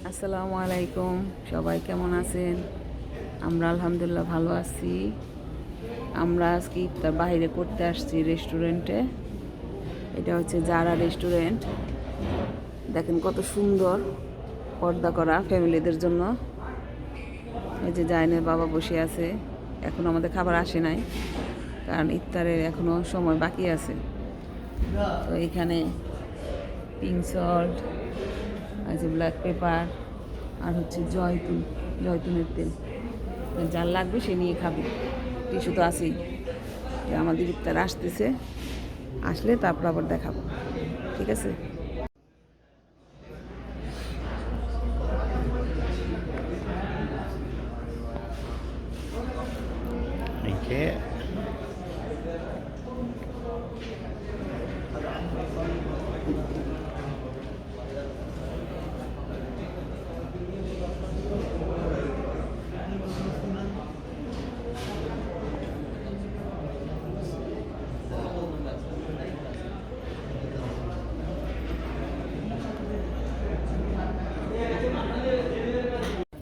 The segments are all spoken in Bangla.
আসসালামু আলাইকুম, সবাই কেমন আছেন? আমরা আলহামদুলিল্লাহ ভালো আছি। আমরা আজকে ইফতার বাইরে করতে আসছি রেস্টুরেন্টে। এটা হচ্ছে জারা রেস্টুরেন্ট। দেখেন কত সুন্দর পর্দা করা ফ্যামিলিদের জন্য। এই যে জাইনের বাবা বসে আছে। এখন আমাদের খাবার আসে নাই, কারণ ইফতারের এখনও সময় বাকি আছে। তো এখানে পিঙ্ক সল্ট আছে, ব্ল্যাক পেপার, আর হচ্ছে জয়তুনের তেল। যার লাগবে সে নিয়ে খাবে। টিস্যু তো আছেই। আমাদের ইফতার আসতেছে, আসলে তারপর আবার দেখাবো। ঠিক আছে। Okay.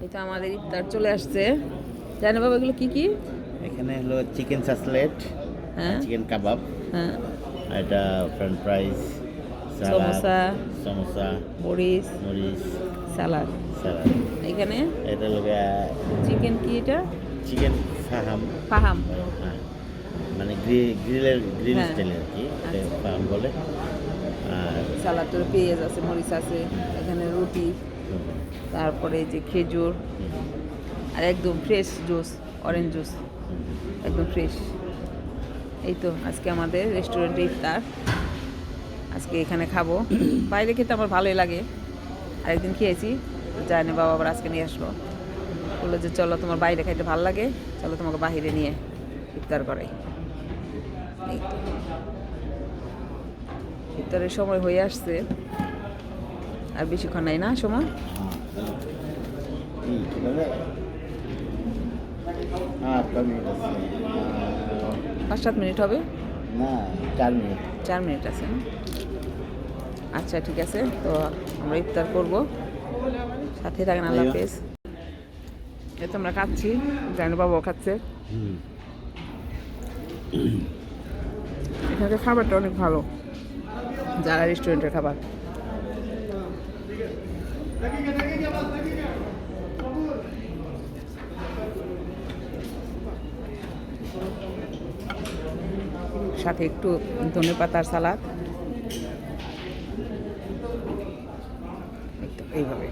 এটা আমাদের ইফতার চলে আসছে। জানো বাবা এগুলো কি কি? এখানে হলো চিকেন সাসলেট, হ্যাঁ, চিকেন কাবাব, হ্যাঁ, আর এটা ফ্রেঞ্চ ফ্রাইজ, সালাদ, সমোসা, সমোসা, মরিচ, মরিচ, সালাদ। সালাদ। এখানে এটা হলো চিকেন কি এটা? চিকেন ফাহাম, ফাহাম। হ্যাঁ, মানে গ্রিল হ্যাঁ। স্টাইল আর কি, এটা ফাহাম বলে। আর সালাদ, তোর পেঁয়াজ আছে, মরিচ আছে, এখানে রুটি, তারপরে এই যে খেজুর, আর একদম ফ্রেশ জুস, অরেঞ্জ জুস, একদম ফ্রেশ। এই তো আজকে আমাদের রেস্টুরেন্টে ইফতার। আজকে এখানে খাবো। বাইরে খেতে আমার ভালোই লাগে, আরেকদিন খেয়েছি, জানি বাবা আবার আজকে নিয়ে আসলো। বললো যে চলো তোমার বাইরে খাইতে ভালো লাগে, চলো তোমাকে বাইরে নিয়ে ইফতার করাই। এই তো ইফতারের সময় হয়ে আসছে, আর বেশিক্ষণ নাই না সময়। কি বলে? 8 মিনিট আছে। 5-7 মিনিট হবে। না, 4 মিনিট। 4 মিনিট আছে না? আচ্ছা ঠিক আছে, তো আমরা ইফতার করব, সাথে থাকেন। আল্লাহ হাফেজ। এই তো আমরা খাচ্ছি, জানু বাবাও খাচ্ছে। এখানকার খাবারটা অনেক ভালো, যারা রেস্টুরেন্টের খাবার। সাথে একটু ধনেপাতার সালাদ, এইভাবে।